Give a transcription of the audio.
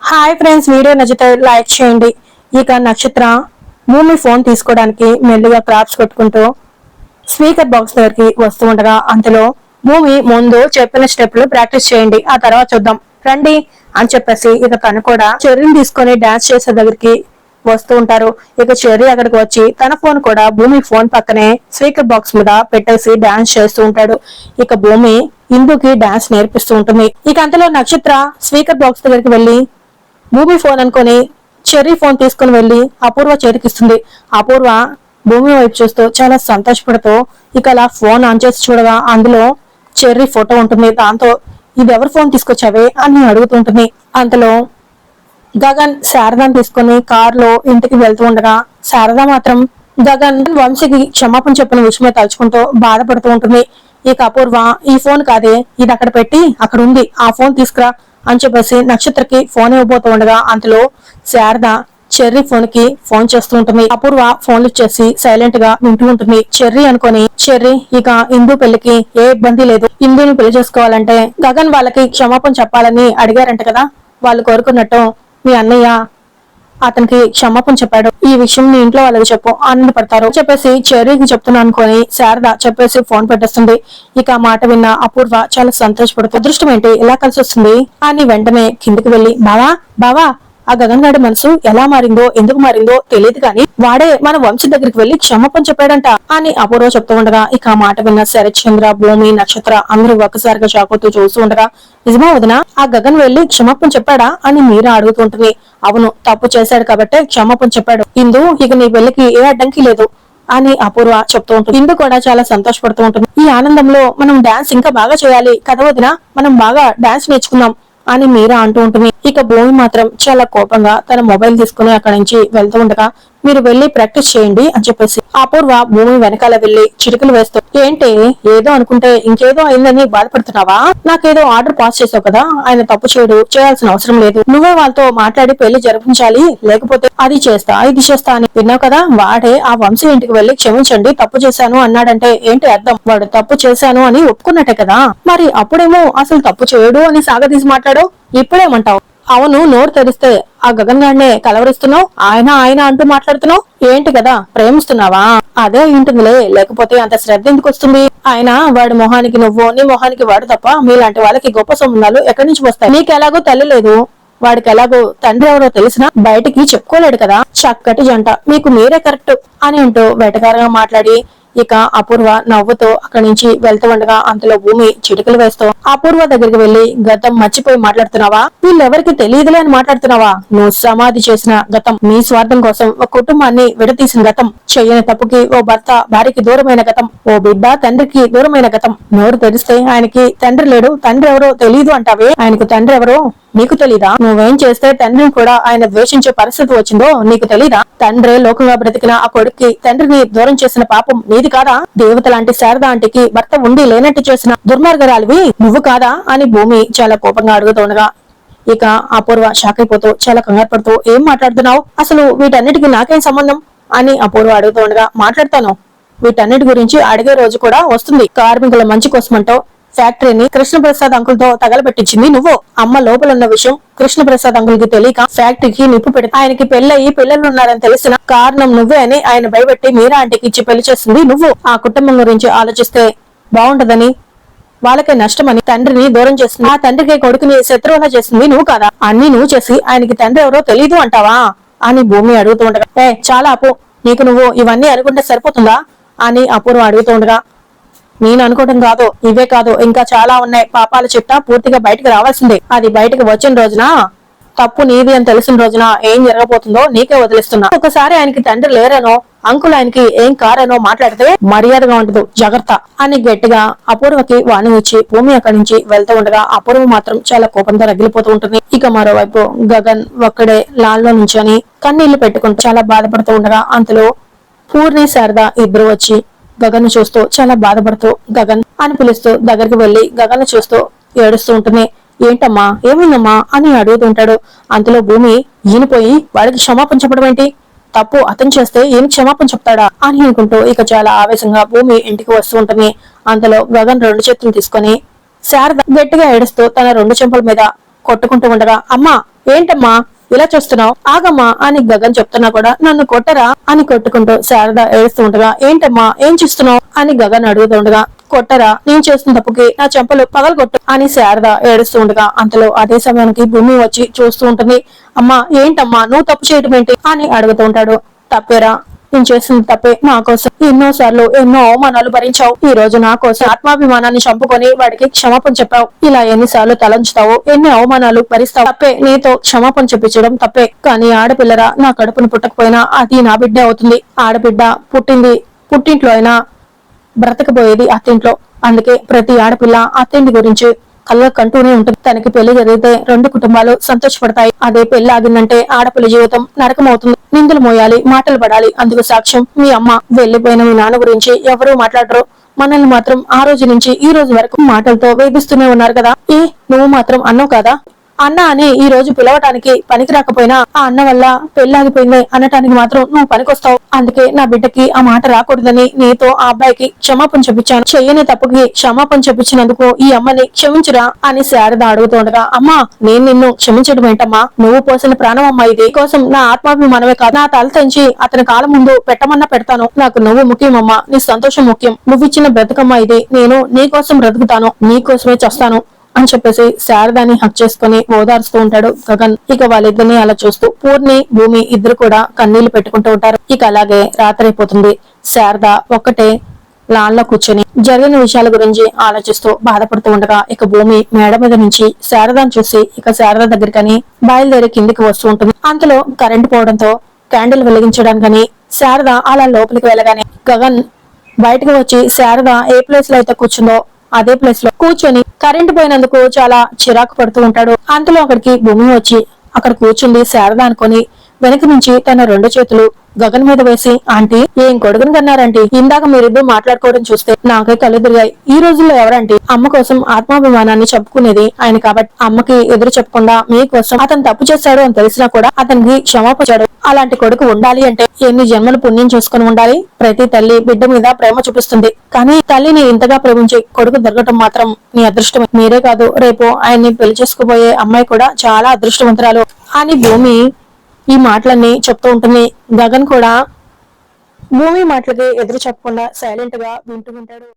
Hi friends, video నచ్చితే like చేయండి. ఇక నక్షత్ర భూమి ఫోన్ తీసుకోవడానికి మెల్లిగా క్రాప్స్ పెట్టుకుంటూ స్పీకర్ బాక్స్ దగ్గరికి వస్తూ ఉండగా అంతలో భూమి ముందు చెప్పిన స్టెప్లు ప్రాక్టీస్ చేయండి, ఆ తర్వాత చూద్దాం రండి అని చెప్పేసి ఇక తను కూడా చెర్రీని తీసుకొని డాన్స్ చేసే దగ్గరికి వస్తూ ఉంటారు. ఇక చెర్రీ అక్కడికి వచ్చి తన ఫోన్ కూడా భూమి ఫోన్ పక్కనే స్పీకర్ బాక్స్ మీద పెట్టేసి డాన్స్ చేస్తూ ఉంటాడు. ఇక భూమి ఇందుకి డాన్స్ నేర్పిస్తూ ఉంటుంది. ఇక అంతలో నక్షత్ర స్పీకర్ బాక్స్ దగ్గరికి వెళ్లి భూమి ఫోన్ అనుకుని చెర్రీ ఫోన్ తీసుకుని వెళ్లి అపూర్వ చేతికిస్తుంది. అపూర్వ భూమి వైపు చూస్తూ చాలా సంతోషపడుతూ ఇక అలా ఫోన్ ఆన్ చేసి చూడగా అందులో చెర్రీ ఫోటో ఉంటుంది. దాంతో ఇది ఎవరి ఫోన్ తీసుకొచ్చావే అని అడుగుతుంటుంది. అంతలో గగన్ శారదాని తీసుకుని కారులో ఇంటికి వెళ్తూ ఉండగా శారద మాత్రం గగన్ వంశీకి క్షమాపణ చెప్పిన విషయమే తలుచుకుంటూ బాధపడుతూ ఉంటుంది. ఇక అపూర్వ ఈ ఫోన్ కాదే, ఇది అక్కడ పెట్టి అక్కడ ఉంది, ఆ ఫోన్ తీసుకురా అని చెప్పేసి నక్షత్రకి ఫోన్ ఇవ్వబోతూ ఉండగా అంతలో శారద చెర్రీ ఫోన్ కి ఫోన్ చేస్తూ ఉంటుంది. అపూర్వ ఫోన్ ఇచ్చేసి సైలెంట్ గా వింటూ ఉంటుంది. చెర్రీ అనుకొని చెర్రీ ఇక ఇందు పెళ్లికి ఏ ఇబ్బంది లేదు, ఇందుని పెళ్లి చేసుకోవాలంటే గగన్ వాళ్ళకి క్షమాపణ చెప్పాలని అడిగారంట కదా, వాళ్ళు కోరుకున్నట్టు మీ అన్నయ్య అతనికి క్షమాపణ చెప్పాడు, ఈ విషయం నీ ఇంట్లో వాళ్ళకి చెప్పు, ఆనందపడతారు చెప్పేసి చెర్రీకి చెప్తున్నా అనుకొని శారద చెప్పేసి ఫోన్ పెట్టేస్తుంది. ఇక ఆ మాట విన్న అపూర్వ చాలా సంతోషపడుతుంది. అదృష్టం ఏంటి ఇలా కలిసి వస్తుంది అని వెంటనే కిందికి వెళ్లి బావా బావా ఆ గగన్ గాడి మనసు ఎలా మారిందో ఎందుకు మారిందో తెలియదు కానీ వాడే మన వంశీ దగ్గరికి వెళ్లి క్షమాపణ చెప్పాడంట అని అపూర్వ చెప్తూ ఉండగా ఇక ఆ మాట విన్న శరత్ చంద్ర భూమి నక్షత్ర అందరూ ఒక్కసారిగా షాకుతూ చూస్తూ ఉండగా నిజమా వదినా ఆ గగన్ వెళ్లి క్షమాపణ చెప్పాడా అని మీరా అడుగుతుంటుంది. అవును, తప్పు చేశాడు కాబట్టి క్షమాపణ చెప్పాడు, ఇందు ఇక నీ పెళ్లికి ఏ అడ్డంకి లేదు అని అపూర్వ చెప్తూ ఉంటుంది. ఇందు కూడా చాలా సంతోషపడుతూ ఉంటుంది. ఈ ఆనందంలో మనం డాన్స్ ఇంకా బాగా చేయాలి కదా వదినా, మనం బాగా డాన్స్ నేర్చుకుందాం అని మీరా అంటూ ఉంటుంది. ఇక భూమి మాత్రం చాలా కోపంగా తన మొబైల్ తీసుకుని అక్కడి నుంచి వెళ్తూ ఉండగా మీరు వెళ్లి ప్రాక్టీస్ చేయండి అని చెప్పేసి అపూర్వ భూమి వెనకాల వెళ్లి చిరుకులు వేస్తూ ఏంటి ఏదో అనుకుంటే ఇంకేదో అయిందని బాధపడుతున్నావా, నాకేదో ఆర్డర్ పాస్ చేసావు కదా, ఆయన తప్పు చేయడు, చేయాల్సిన అవసరం లేదు, నువ్వే వాళ్ళతో మాట్లాడి పెళ్లి జరిపించాలి, లేకపోతే అది చేస్తా ఇది చేస్తా అని విన్నావు కదా, వాడే ఆ వంశీ ఇంటికి వెళ్లి క్షమించండి తప్పు చేశాను అన్నాడంటే ఏంటి అర్థం, వాడు తప్పు చేశాను అని ఒప్పుకున్నట్టే కదా, మరి అప్పుడేమో అసలు తప్పు చేయడు అని సాగదీసి మాట్లాడు, ఇప్పుడేమంటావు, అవును నోరు తెరిస్తే ఆ గగన్ గాడినే కలవరిస్తున్నావు, ఆయన ఆయన అంటూ మాట్లాడుతున్నావు, ఏంటి కదా ప్రేమిస్తున్నావా, అదే ఉంటుందిలే, లేకపోతే అంత శ్రద్ధ ఎందుకు వస్తుంది, ఆయన వాడి మొహానికి నువ్వు నీ మొహానికి వాడు తప్ప మీలాంటి వాళ్ళకి గొప్ప సంబంధాలు ఎక్కడి నుంచి వస్తాయి, నీకెలాగో తల్లి లేదు, వాడికి ఎలాగో తండ్రి ఎవరో తెలిసినా బయటికి చెప్పుకోలేడు కదా, చక్కటి జంట మీకు మీరే కరెక్ట్ అని అంటూ వెటకారంగా మాట్లాడి ఇక అపూర్వ నవ్వుతో అక్కడి నుంచి వెళ్తూ ఉండగా అంతలో భూమి చిటికలు వేస్తూ అపూర్వ దగ్గరికి వెళ్లి గతం మర్చిపోయి మాట్లాడుతున్నావా, వీళ్ళెవరికి తెలియదులే అని మాట్లాడుతున్నావా, నువ్వు సమాధి చేసిన గతం, నీ స్వార్థం కోసం ఒక కుటుంబాన్ని విడతీసిన గతం, చెయ్యని తప్పుకి ఓ భర్త భార్యకి దూరమైన గతం, ఓ బిడ్డ తండ్రికి దూరమైన గతం, నోరు తెరిస్తే ఆయనకి తండ్రి లేడు, తండ్రి ఎవరో తెలియదు అంటావే, ఆయనకు తండ్రి ఎవరో నీకు తెలీదా, నువ్వేం చేస్తే తండ్రిని కూడా ఆయన ద్వేషించే పరిస్థితి వచ్చిందో నీకు తెలీదా, తండ్రే లోకంగా బ్రతికిన ఆ కొడుక్కి తండ్రిని దూరం చేసిన పాపం నీది కాదా, దేవత లాంటి శారద ఆంటీకి భర్త ఉండి లేనట్టు చేసిన దుర్మార్గరాలివి నువ్వు కాదా అని భూమి చాలా కోపంగా అడుగుతుండగా ఇక అపూర్వ షాక్ అయిపోతూ చాలా కంగారు పడుతూ ఏం మాట్లాడుతున్నావు, అసలు వీటన్నిటికీ నాకేం సంబంధం అని అపూర్వ అడుగుతుండగా మాట్లాడతాను, వీటన్నిటి గురించి అడిగే రోజు కూడా వస్తుంది, కార్మికుల మంచి కోసమంటో ఫ్యాక్టరీని కృష్ణప్రసాద్ అంకుల్ తో తగలబెట్టించింది నువ్వు, అమ్మ లోపల ఉన్న విషయం కృష్ణప్రసాద్ అంకుల్ కి తెలియక ఫ్యాక్టరీకి నిప్పు పెడితే ఆయనకి పెళ్ళయి పిల్లలు ఉన్నారని తెలిసిన కారణం నువ్వే అని ఆయన భయపెట్టి మీరా ఆంటీకి ఇచ్చి పెళ్లి చేస్తుంది నువ్వు, ఆ కుటుంబం గురించి ఆలోచిస్తే బాగుంటదని వాళ్ళకే నష్టమని తండ్రిని దూరం చేస్తుంది, ఆ తండ్రికి కొడుకుని శత్రువులా చేస్తుంది నువ్వు కాదా, అన్ని నువ్వు చేసి ఆయనకి తండ్రి ఎవరో తెలీదు అంటావా అని భూమి అడుగుతూ ఉండగా చాలా అపో నీకు నువ్వు ఇవన్నీ అనుకుంటే సరిపోతుందా అని అపూర్వ అడుగుతూ ఉండగా నేను అనుకోవడం కాదు, ఇవే కాదు ఇంకా చాలా ఉన్నాయి, పాపాల చిట్టా పూర్తిగా బయటకు రావాల్సిందే, అది బయటకు వచ్చిన రోజున తప్పు నీది అని తెలిసిన రోజున ఏం జరగబోతుందో నీకే వదిలిస్తున్నా, ఒకసారి ఆయనకి తండ్రి లేరనో అంకుల్ ఆయనకి ఏం కారనో మాట్లాడితే మర్యాదగా ఉండదు జాగ్రత్త అని గట్టిగా అపూర్వకి వాణి వచ్చి భూమి అక్కడి నుంచి వెళ్తూ ఉండగా అపూర్వ మాత్రం చాలా కోపంతో రగిలిపోతూ ఉంటుంది. ఇక మరోవైపు గగన్ ఒక్కడే లాల్లో నుంచొని కన్నీళ్లు పెట్టుకుంటూ చాలా బాధపడుతూ ఉండగా అంతలో పూర్ణి శారద ఇద్దరు వచ్చి గగన్ చూస్తూ చాలా బాధపడుతూ గగన్ అని పిలుస్తూ దగ్గరికి వెళ్లి గగన్ చూస్తూ ఏడుస్తూ ఉంటుంది. ఏంటమ్మా ఏమైందమ్మా అని అడుగుతుంటాడు. అంతలో భూమి ఈయనపోయి వాడికి క్షమాపణ చెప్పడం ఏంటి, తప్పు అతను చేస్తే ఈయన క్షమాపణ చెప్తాడా అని అనుకుంటూ ఇక చాలా ఆవేశంగా భూమి ఇంటికి వస్తూ ఉంటుంది. అంతలో గగన్ రెండు చేతులు తీసుకొని శారద గట్టిగా ఏడుస్తూ తన రెండు చెంపల మీద కొట్టుకుంటూ ఉండగా అమ్మా ఏంటమ్మా ఇలా చూస్తున్నావు, ఆగమ్మా అని గగన్ చెప్తున్నా కూడా నన్ను కొట్టరా అని కొట్టుకుంటూ శారద ఏడుస్తూ ఉండగా, ఏంటమ్మా ఏం చూస్తున్నావు అని గగన్ అడుగుతుండగా, కొట్టరా, నేను చేసిన తప్పుకి నా చెంపలు పగలగొట్టు అని శారద ఏడుస్తూ ఉండగా, అంతలో అదే సమయానికి భూమి వచ్చి చూస్తూ ఉంటుంది. అమ్మా ఏంటమ్మా నువ్వు తప్పు చేయడం ఏంటి అని అడుగుతూ ఉంటాడు. తప్పేరా, నేను చేసిన తప్పే, నా కోసం ఎన్నో సార్లు ఎన్నో అవమానాలు భరించావు. ఈ రోజు నా కోసం ఆత్మాభిమానాన్ని చంపుకొని వాడికి క్షమాపణ చెప్పావు. ఇలా ఎన్నిసార్లు తలంచుతావు, ఎన్ని అవమానాలు భరిస్తావు. తప్పే, నీతో క్షమాపణ చెప్పించడం తప్పే. కానీ ఆడపిల్లరా, నా కడుపును పుట్టకపోయినా అది నా బిడ్డే అవుతుంది. ఆడబిడ్డ పుట్టింది పుట్టింట్లో అయినా బ్రతకపోయేది అత్తింట్లో. అందుకే ప్రతి ఆడపిల్ల అత్తింటి గురించి కళ్ళ కంటూనే ఉంటుంది. తనకి పెళ్లి జరిగితే రెండు కుటుంబాలు సంతోషపడతాయి. అదే పెళ్లి ఆగిందంటే ఆడపిల్ల జీవితం నరకమవుతుంది. నిందులు మోయాలి, మాటలు పడాలి. అందుకు సాక్ష్యం మీ అమ్మ. వెళ్లిపోయిన మీ నాన్న గురించి ఎవరూ మాట్లాడరు. మనల్ని మాత్రం ఆ రోజు నుంచి ఈ రోజు వరకు మాటలతో వేధిస్తూనే ఉన్నారు కదా. నువ్వు మాత్రం అన్నావు కదా, అన్న అని ఈ రోజు పిలవటానికి పనికి రాకపోయినా ఆ అన్న వల్ల పెళ్లాగిపోయింది అనటానికి మాత్రం నువ్వు పనికొస్తావు. అందుకే నా బిడ్డకి ఆ మాట రాకూడదని నీతో ఆ అబ్బాయికి క్షమాపణ చెప్పించాను. చెయ్యని తప్పుకి క్షమాపణ చెప్పించినందుకు ఈ అమ్మని క్షమించురా అని శారద అడుగుతుండగా, అమ్మా నేను నిన్ను క్షమించడం ఏంటమ్మా, నువ్వు పోసిన ప్రాణం అమ్మా. ఇది కోసం నా ఆత్మాభిమానమే కాదు, నా తల తెంచి అతని కాలం ముందు పెట్టమన్నా పెడతాను. నాకు నువ్వు ముఖ్యమమ్మా, నీ సంతోషం ముఖ్యం. నువ్విచ్చిన బ్రతుకమ్మా ఇది. నేను నీ కోసం బ్రతుకుతాను, నీ కోసమే చేస్తాను అని చెప్పేసి శారదాని హక్ చేసుకుని ఓదార్స్తూ ఉంటాడు గగన్. ఇక వాళ్ళిద్దరిని అలా చూస్తూ పూర్ణి భూమి ఇద్దరు కూడా కన్నీళ్లు పెట్టుకుంటూ ఉంటారు. ఇక అలాగే రాత్రి అయిపోతుంది. శారద ఒక్కటే లాన్లో కూర్చొని జరిగిన విషయాల గురించి ఆలోచిస్తూ బాధపడుతూ ఉండగా, ఇక భూమి మేడ మీద నుంచి శారదాని చూసి ఇక శారద దగ్గరికని బయలుదేరి కిందికి వస్తూ ఉంటుంది. అంతలో కరెంటు పోవడంతో క్యాండిల్ వెలిగించడానికని శారద అలా లోపలికి వెళ్ళగానే గగన్ బయటకు వచ్చి శారద ఏ ప్లేస్ లో అయితే కూర్చుందో అదే ప్లేస్ లో కూర్చొని కరెంటు పోయినందుకు చాలా చిరాకు పడుతూ ఉంటాడు. అంతలో అక్కడికి భూమి వచ్చి అక్కడ కూర్చుంది శారద అనుకొని వెనక నుంచి తన రెండు చేతులు గగన్ మీద వేసి, ఆంటీ ఏం కొడుకుని కన్నారంటీ, ఇందాక మీరిద్దరు మాట్లాడుకోవడం చూస్తే నాకే కళ్ళు తిరిగాయి. ఈ రోజుల్లో ఎవరంటీ అమ్మ కోసం ఆత్మాభిమానాన్ని చెప్పుకునేది ఆయన కాబట్టి అమ్మకి ఎదురు చెప్పకుండా మీకోసం అతను తప్పు చేశాడు అని తెలిసినా కూడా అతనికి క్షమాపచాడు. అలాంటి కొడుకు ఉండాలి అంటే ఎన్ని జన్మలు పుణ్యం చేసుకుని ఉండాలి. ప్రతి తల్లి బిడ్డ మీద ప్రేమ చూపిస్తుంది, కానీ తల్లిని ఇంతగా ప్రేమించి కొడుకు దొరకటం మాత్రం నీ అదృష్టమే. మీరే కాదు, రేపు ఆయన్ని పెళ్లి చేసుకోబోయే అమ్మాయి కూడా చాలా అదృష్టవంతురాలు అని భూమి ఈ మాటలన్నీ చెప్తూ ఉంటుంది. గగన్ కూడా భూమి మాటలకి ఎదురు చెప్పకుండా సైలెంట్ గా వింటూ ఉంటాడు.